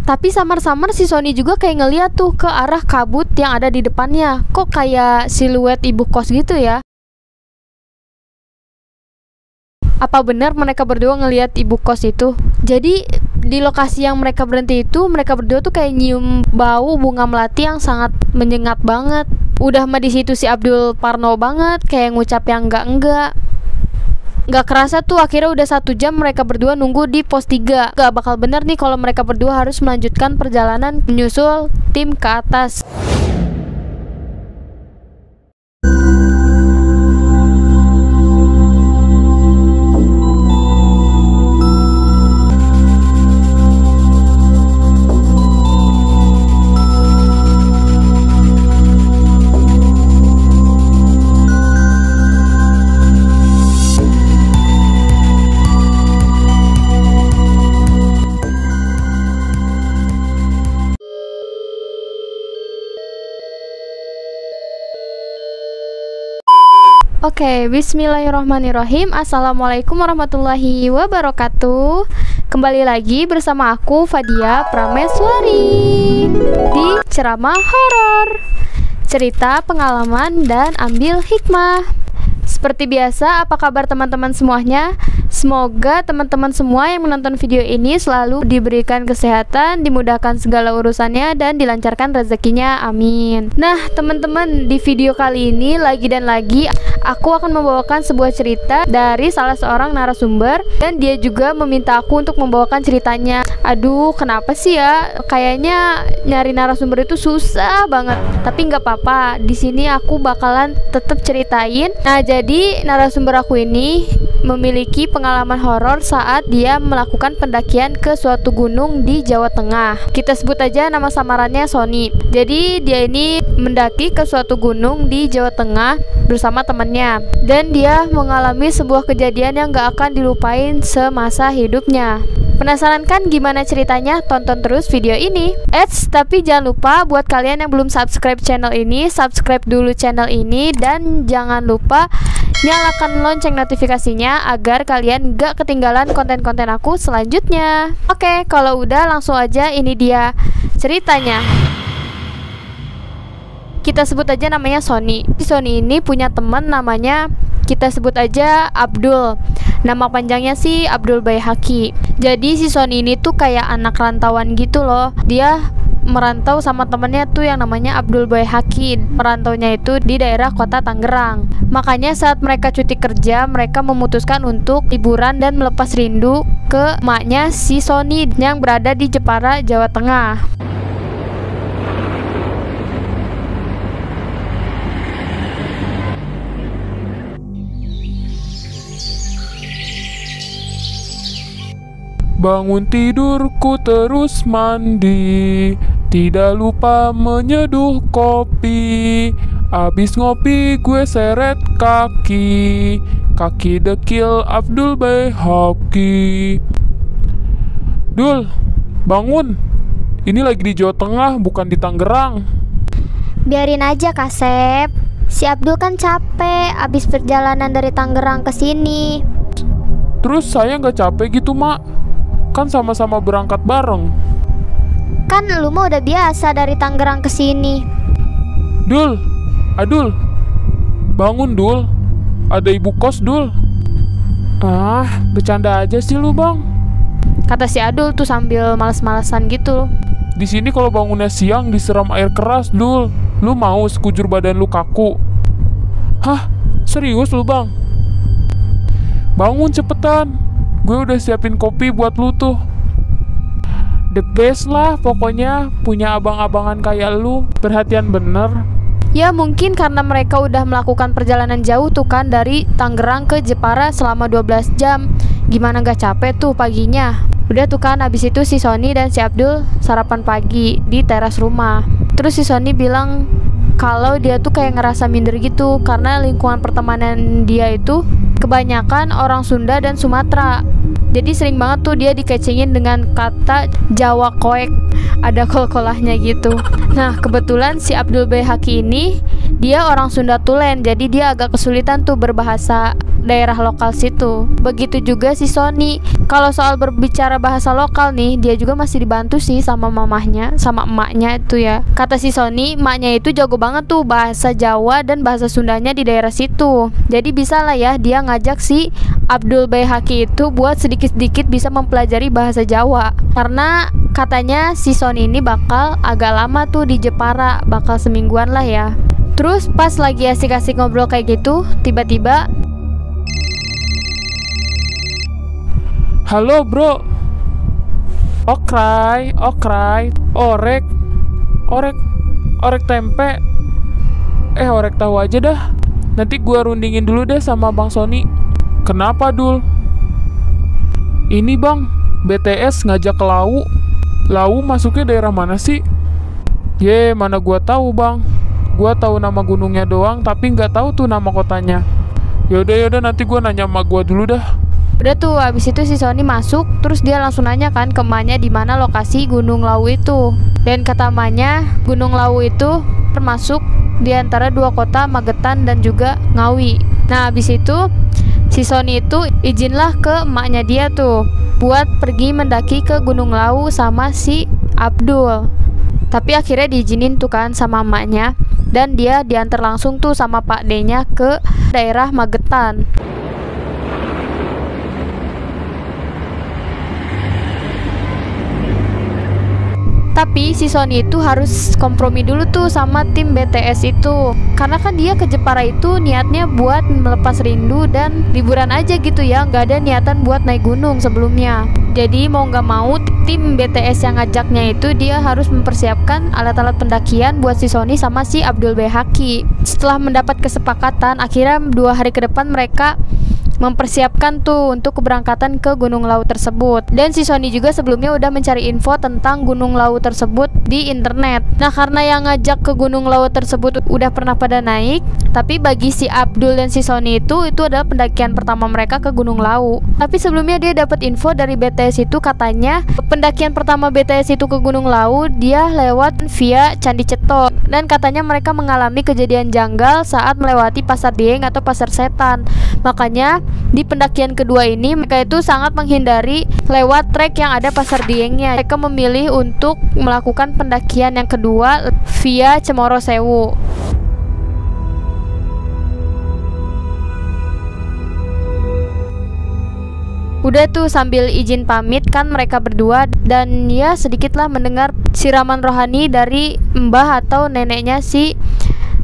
Tapi samar-samar si Sony juga kayak ngeliat tuh ke arah kabut yang ada di depannya. Kok kayak siluet ibu kos gitu ya? Apa benar mereka berdua ngeliat ibu kos itu? Jadi di lokasi yang mereka berhenti itu, mereka berdua tuh kayak nyium bau bunga melati yang sangat menyengat banget. Udah mah di situ si Abdul parno banget, kayak ngucap yang enggak. Gak kerasa tuh akhirnya udah 1 jam mereka berdua nunggu di pos 3. Gak bakal bener nih kalau mereka berdua harus melanjutkan perjalanan menyusul tim ke atas. Oke, bismillahirrahmanirrahim. Assalamualaikum warahmatullahi wabarakatuh. Kembali lagi bersama aku Fadia Prameswari di Ceramah Horor, cerita pengalaman dan ambil hikmah. Seperti biasa, apa kabar teman-teman semuanya? Semoga teman-teman semua yang menonton video ini selalu diberikan kesehatan, dimudahkan segala urusannya, dan dilancarkan rezekinya, amin. Nah teman-teman, di video kali ini lagi aku akan membawakan sebuah cerita dari salah seorang narasumber, dan dia juga meminta aku untuk membawakan ceritanya. Aduh, kenapa sih ya? Kayaknya nyari narasumber itu susah banget. Tapi nggak apa-apa, di sini aku bakalan tetap ceritain. Nah, jadi narasumber aku ini memiliki pengalaman horor saat dia melakukan pendakian ke suatu gunung di Jawa Tengah. Kita sebut aja nama samarannya Sony. Jadi dia ini mendaki ke suatu gunung di Jawa Tengah bersama temannya, dan dia mengalami sebuah kejadian yang gak akan dilupain semasa hidupnya. Penasaran kan gimana ceritanya? Tonton terus video ini. Tapi jangan lupa buat kalian yang belum subscribe channel ini, subscribe dulu channel ini, dan jangan lupa nyalakan lonceng notifikasinya agar kalian gak ketinggalan konten-konten aku selanjutnya. Oke, kalau udah langsung aja, ini dia ceritanya. Kita sebut aja namanya Sony. Sony ini punya teman namanya, kita sebut aja Abdul. Nama panjangnya sih Abdul Baihaqi. Jadi si Sony ini tuh kayak anak rantauan gitu loh. Dia merantau sama temennya tuh yang namanya Abdul Baihaqi. Merantaunya itu di daerah kota Tangerang. Makanya saat mereka cuti kerja, mereka memutuskan untuk liburan dan melepas rindu ke emaknya si Sony yang berada di Jepara, Jawa Tengah. Bangun tidurku terus mandi, tidak lupa menyeduh kopi. Abis ngopi gue seret kaki, kaki dekil Abdul Baihaqi. Dul, bangun. Ini lagi di Jawa Tengah, bukan di Tangerang. Biarin aja Kasep. Si Abdul kan capek abis perjalanan dari Tangerang ke sini. Terus saya nggak capek gitu, Mak. Kan sama-sama berangkat bareng. Kan lu mah udah biasa dari Tangerang ke sini. Dul, Adul, bangun Dul. Ada ibu kos Dul. Ah, bercanda aja sih lu bang. Kata si Adul tuh sambil males-malesan gitu. Di sini kalau bangunnya siang disiram air keras Dul. Lu mau sekujur badan lu kaku? Hah, serius lu bang? Bangun cepetan. Gue udah siapin kopi buat lu tuh. The best lah pokoknya, punya abang-abangan kayak lu. Perhatian bener. Ya mungkin karena mereka udah melakukan perjalanan jauh tuh kan, dari Tangerang ke Jepara selama 12 jam. Gimana gak capek tuh paginya. Udah tuh kan, abis itu si Sony dan si Abdul sarapan pagi di teras rumah. Terus si Sony bilang kalau dia tuh kayak ngerasa minder gitu, karena lingkungan pertemanan dia itu kebanyakan orang Sunda dan Sumatera. Jadi sering banget tuh dia dikecengin dengan kata Jawa koek, ada kol-kolahnya gitu. Nah kebetulan si Abdul Baihaqi ini dia orang Sunda Tulen, jadi dia agak kesulitan tuh berbahasa daerah lokal situ. Begitu juga si Sony. Kalau soal berbicara bahasa lokal nih, dia juga masih dibantu sih sama mamahnya, sama emaknya itu ya. Kata si Sony, emaknya itu jago banget tuh bahasa Jawa dan bahasa Sundanya di daerah situ. Jadi bisa lah ya dia ngajak si Abdul Baihaqi itu buat sedikit-sedikit bisa mempelajari bahasa Jawa. Karena katanya si Sony ini bakal agak lama tuh di Jepara, bakal semingguan lah ya. Terus pas lagi asik-asik ngobrol kayak gitu, tiba-tiba, halo bro. Okray, orek tempe. Orek tahu aja dah. Nanti gua rundingin dulu deh sama Bang Sony. Kenapa Dul? Ini bang, BTS ngajak ke Lau. Lau masuknya daerah mana sih? Mana gua tahu bang. Gua tahu nama gunungnya doang, tapi nggak tahu tuh nama kotanya. Yaudah nanti gua nanya sama gua dulu dah. udah tuh abis itu si Sony masuk, terus dia langsung nanya kan ke emaknya di mana lokasi Gunung Lawu itu. Dan kata emaknya, Gunung Lawu itu termasuk di antara dua kota Magetan dan juga Ngawi. Nah abis itu si Sony itu izinlah ke emaknya dia tuh buat pergi mendaki ke Gunung Lawu sama si Abdul. Tapi akhirnya diizinin tuh kan sama emaknya, dan dia diantar langsung tuh sama Pak D-nya ke daerah Magetan. Tapi si Sony itu harus kompromi dulu tuh sama tim BTS itu, karena kan dia ke Jepara itu niatnya buat melepas rindu dan liburan aja gitu ya, nggak ada niatan buat naik gunung sebelumnya. Jadi mau nggak mau tim BTS yang ngajaknya itu dia harus mempersiapkan alat-alat pendakian buat si Sony sama si Abdul Baihaqi. Setelah mendapat kesepakatan, akhirnya 2 hari ke depan mereka mempersiapkan tuh untuk keberangkatan ke Gunung Lawu tersebut. Dan si Sony juga sebelumnya udah mencari info tentang Gunung Lawu tersebut di internet. Nah karena yang ngajak ke Gunung Lawu tersebut udah pernah pada naik, tapi bagi si Abdul dan si Sony itu adalah pendakian pertama mereka ke Gunung Lawu. Tapi sebelumnya dia dapat info dari BTS itu, katanya pendakian pertama BTS itu ke Gunung Lawu dia lewat via Candi Ceto, dan katanya mereka mengalami kejadian janggal saat melewati Pasar Dieng atau Pasar Setan. Makanya di pendakian kedua ini mereka itu sangat menghindari lewat trek yang ada Pasar Diengnya. Mereka memilih untuk melakukan pendakian yang kedua via Cemoro Sewu. Udah tuh sambil izin pamit kan mereka berdua, dan ya sedikitlah mendengar siraman rohani dari mbah atau neneknya si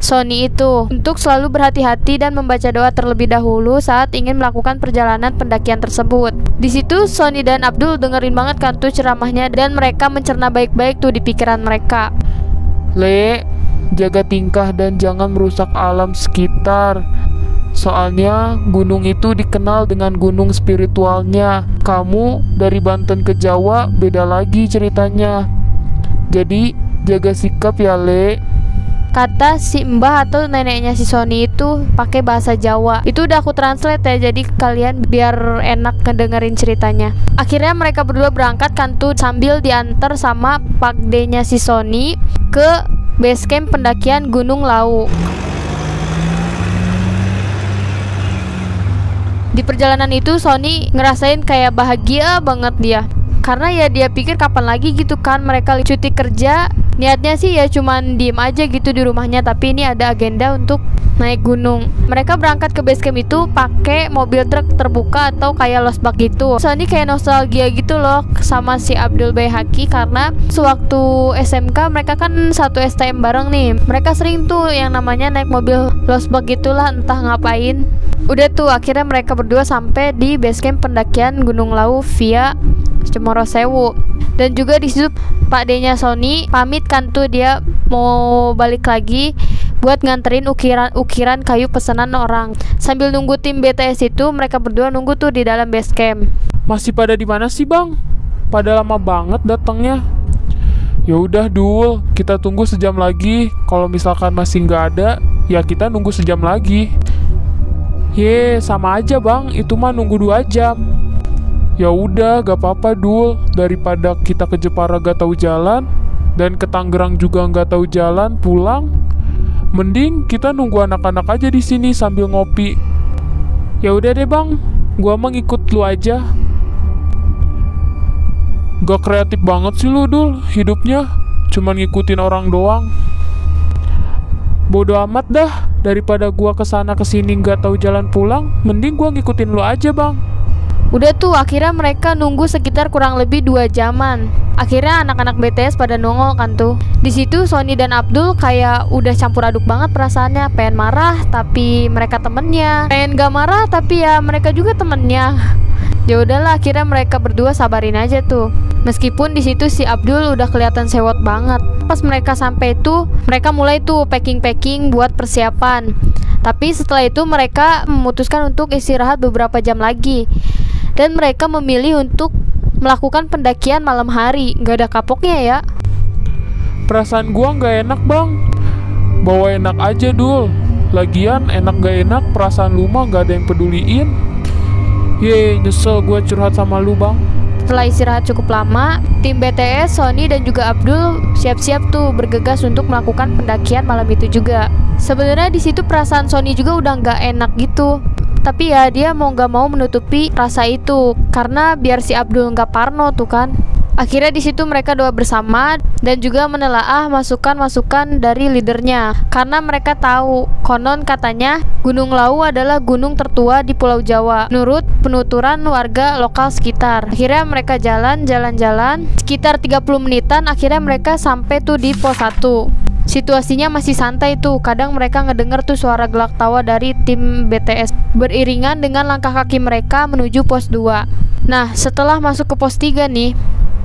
Sony itu untuk selalu berhati-hati dan membaca doa terlebih dahulu saat ingin melakukan perjalanan pendakian tersebut. Di situ Sony dan Abdul dengerin banget kan tuh ceramahnya, dan mereka mencerna baik-baik tuh di pikiran mereka. Le, jaga tingkah dan jangan merusak alam sekitar. Soalnya gunung itu dikenal dengan gunung spiritualnya. Kamu dari Banten ke Jawa beda lagi ceritanya. Jadi jaga sikap ya Le. Kata si mbah atau neneknya si Sony itu pakai bahasa Jawa. Itu udah aku translate ya, jadi kalian biar enak ngedengerin ceritanya. Akhirnya mereka berdua berangkat kan tuh sambil diantar sama Pak D-nya si Sony ke base camp pendakian Gunung Lawu. Di perjalanan itu Sony ngerasain kayak bahagia banget dia, karena ya dia pikir kapan lagi gitu kan mereka cuti kerja. Niatnya sih ya cuman diem aja gitu di rumahnya, tapi ini ada agenda untuk naik gunung. Mereka berangkat ke base camp itu pakai mobil truk terbuka atau kayak losbak gitu. Sony kayak nostalgia gitu loh sama si Abdul Baihaqi, karena sewaktu SMK mereka kan satu STM bareng nih. Mereka sering tuh yang namanya naik mobil losbak gitulah, entah ngapain. Udah tuh akhirnya mereka berdua sampai di base camp pendakian Gunung Lawu via Cemoro Sewu. Dan juga di situ Pak D-nya Sony pamit kan tuh, dia mau balik lagi buat nganterin ukiran kayu pesanan orang. Sambil nunggu tim BTS itu, mereka berdua nunggu tuh di dalam base camp. Masih pada di mana sih bang? Pada lama banget datangnya. Ya udah Dul, kita tunggu sejam lagi. Kalau misalkan masih nggak ada, ya kita nunggu sejam lagi. Sama aja bang, itu mah nunggu 2 jam. Ya udah, gak apa-apa Dul, daripada kita ke Jepara gak tahu jalan dan ke Tangerang juga gak tahu jalan pulang, Mending kita nunggu anak-anak aja di sini sambil ngopi. Ya udah deh bang, gua mah ngikut lu aja. Gak kreatif banget sih lu Dul, hidupnya cuman ngikutin orang doang. Bodo amat dah, daripada gua kesana kesini gak tahu jalan pulang, mending gua ngikutin lu aja bang. Udah tuh, akhirnya mereka nunggu sekitar kurang lebih 2 jaman. Akhirnya anak-anak BTS pada nongol kan tuh. Di situ Sony dan Abdul kayak udah campur aduk banget perasaannya. Pengen marah tapi mereka temennya, pengen gak marah tapi ya mereka juga temennya. Ya udahlah, akhirnya mereka berdua sabarin aja tuh. Meskipun di situ si Abdul udah kelihatan sewot banget. Pas mereka sampai tuh, mereka mulai tuh packing-packing buat persiapan. Tapi setelah itu mereka memutuskan untuk istirahat beberapa jam lagi. Dan mereka memilih untuk melakukan pendakian malam hari. Gak ada kapoknya ya. Perasaan gua gak enak bang. Bawa enak aja Dul. Lagian enak gak enak, perasaan lu mah gak ada yang peduliin. Yeay, nyesel gua curhat sama lu bang. Setelah istirahat cukup lama, tim BTS, Sony dan juga Abdul siap-siap tuh bergegas untuk melakukan pendakian malam itu juga. Sebenarnya di situ perasaan Sony juga udah nggak enak gitu. Tapi ya dia mau nggak mau menutupi rasa itu karena biar si Abdul nggak parno tuh kan. Akhirnya di situ mereka doa bersama dan juga menelaah masukan-masukan dari leadernya karena mereka tahu konon katanya Gunung Lawu adalah gunung tertua di Pulau Jawa menurut penuturan warga lokal sekitar. Akhirnya mereka jalan-jalan sekitar 30 menitan. Akhirnya mereka sampai tuh di pos 1. Situasinya masih santai tuh. Kadang mereka ngedenger tuh suara gelak tawa dari tim BTS beriringan dengan langkah kaki mereka menuju pos 2. Nah, setelah masuk ke pos 3 nih,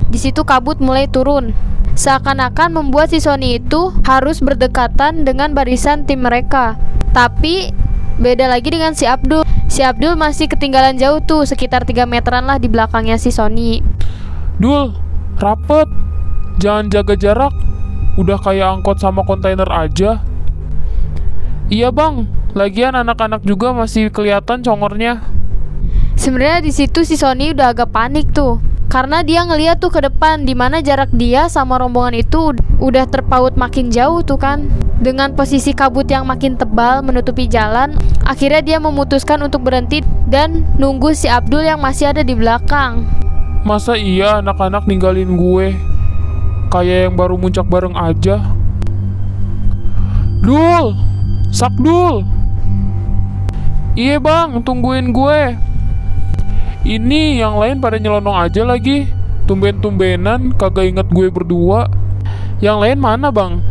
di situ kabut mulai turun. Seakan-akan membuat si Sony itu harus berdekatan dengan barisan tim mereka. Tapi beda lagi dengan si Abdul. Si Abdul masih ketinggalan jauh tuh, sekitar 3 meteran lah di belakangnya si Sony. Dul, rapet. Jangan jaga jarak. Udah kayak angkot sama kontainer aja. Iya bang, lagian anak-anak juga masih kelihatan congornya. Sebenarnya di situ si Sony udah agak panik tuh. Karena dia ngeliat tuh ke depan, dimana jarak dia sama rombongan itu udah terpaut makin jauh tuh kan. Dengan posisi kabut yang makin tebal menutupi jalan, akhirnya dia memutuskan untuk berhenti dan nunggu si Abdul yang masih ada di belakang. Masa iya anak-anak ninggalin gue? Kayak yang baru muncak bareng aja. Dul! Sakdul! Iya bang, tungguin gue. Ini yang lain pada nyelonong aja lagi. Tumben-tumbenan kagak inget gue berdua. Yang lain mana bang?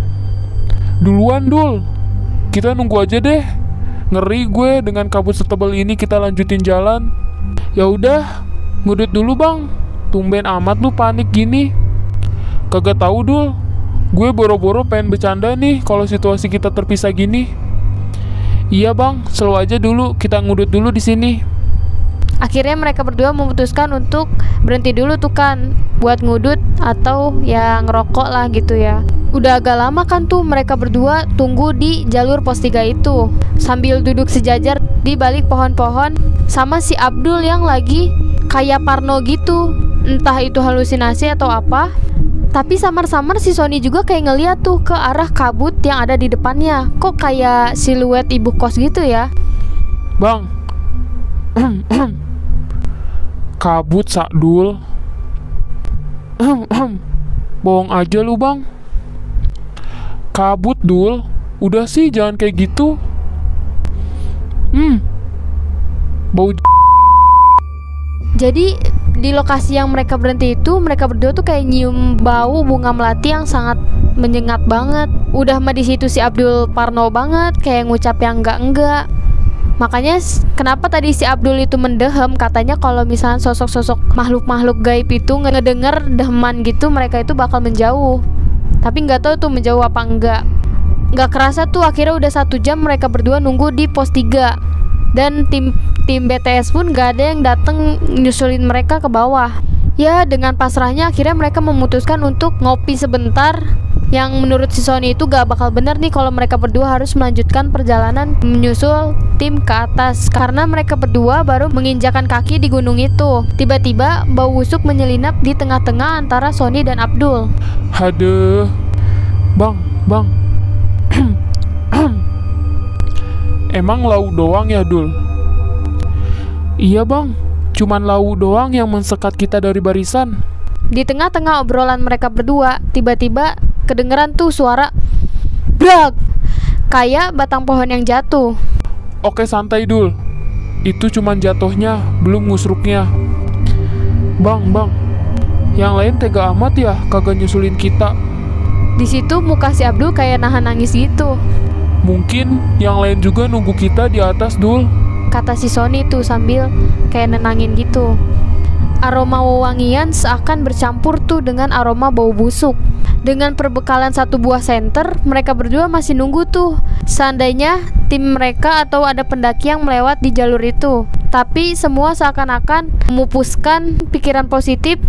Duluan Dul. Kita nunggu aja deh. Ngeri gue dengan kabut setebal ini kita lanjutin jalan. Ya udah, ngudut dulu bang. Tumben amat lu panik gini. Kagak tahu Dul. Gue boro-boro pengen bercanda nih kalau situasi kita terpisah gini. Iya bang, slow aja dulu. Kita ngudut dulu di sini. Akhirnya mereka berdua memutuskan untuk berhenti dulu tuh kan, buat ngudut atau ya ngerokok lah gitu ya. Udah agak lama kan tuh mereka berdua tunggu di jalur pos 3 itu, sambil duduk sejajar di balik pohon-pohon sama si Abdul yang lagi kayak parno gitu. Entah itu halusinasi atau apa. Tapi samar-samar si Sony juga kayak ngeliat tuh ke arah kabut yang ada di depannya. Kok kayak siluet ibu kos gitu ya. Bang, kabut Sakdul. Bohong aja lu bang. Kabut Dul. Udah sih jangan kayak gitu. Bau. Jadi di lokasi yang mereka berhenti itu, mereka berdua tuh kayak nyium bau bunga melati yang sangat menyengat banget. Udah mah di situ si Abdul parno banget, kayak ngucap yang enggak. Makanya kenapa tadi si Abdul itu mendehem, katanya kalau misalnya sosok-sosok makhluk-makhluk gaib itu ngedenger deheman gitu, mereka itu bakal menjauh. Tapi nggak tahu tuh menjauh apa enggak. Nggak kerasa tuh akhirnya udah 1 jam mereka berdua nunggu di pos 3. Dan tim BTS pun gak ada yang dateng nyusulin mereka ke bawah. Ya dengan pasrahnya akhirnya mereka memutuskan untuk ngopi sebentar. Yang menurut si Sony itu gak bakal bener nih kalau mereka berdua harus melanjutkan perjalanan menyusul tim ke atas, karena mereka berdua baru menginjakan kaki di gunung itu. Tiba-tiba bau busuk menyelinap di tengah-tengah antara Sony dan Abdul. Aduh. Bang Emang Lau doang ya, Dul? Iya bang, cuman Lau doang yang mensekat kita dari barisan. Di tengah-tengah obrolan mereka berdua, tiba-tiba kedengeran tuh suara brak, kayak batang pohon yang jatuh. Oke santai, Dul. Itu cuman jatuhnya, belum ngusruknya. Bang, yang lain tega amat ya kagak nyusulin kita. Di situ muka si Abdul kayak nahan nangis gitu. Mungkin yang lain juga nunggu kita di atas, Dul. Kata si Sony tuh sambil kayak nenangin gitu. Aroma wewangian seakan bercampur tuh dengan aroma bau busuk. Dengan perbekalan satu buah senter, mereka berdua masih nunggu tuh. Seandainya tim mereka atau ada pendaki yang melewat di jalur itu. Tapi semua seakan-akan memupuskan pikiran positif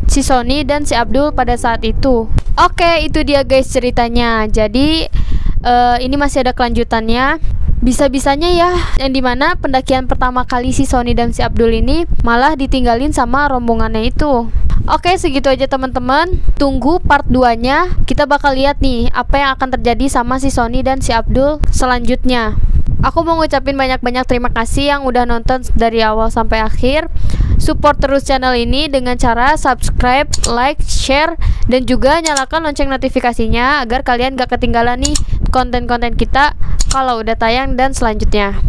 si Sony dan si Abdul pada saat itu. Oke, itu dia guys ceritanya. Jadi ini masih ada kelanjutannya. Bisa-bisanya ya, yang dimana pendakian pertama kali si Sony dan si Abdul ini malah ditinggalin sama rombongannya itu. Oke, segitu aja teman-teman. Tunggu part 2-nya. Kita bakal lihat nih apa yang akan terjadi sama si Sony dan si Abdul selanjutnya. Aku mau ngucapin banyak-banyak terima kasih yang udah nonton dari awal sampai akhir. Support terus channel ini dengan cara subscribe, like, share, dan juga nyalakan lonceng notifikasinya agar kalian gak ketinggalan nih konten-konten kita kalau udah tayang dan selanjutnya.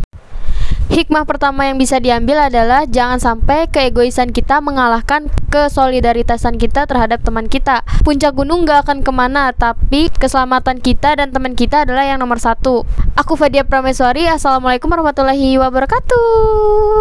Hikmah pertama yang bisa diambil adalah jangan sampai keegoisan kita mengalahkan kesolidaritasan kita terhadap teman kita. Puncak gunung gak akan kemana, tapi keselamatan kita dan teman kita adalah yang nomor satu. Aku Fadia Prameswari, Assalamualaikum warahmatullahi wabarakatuh.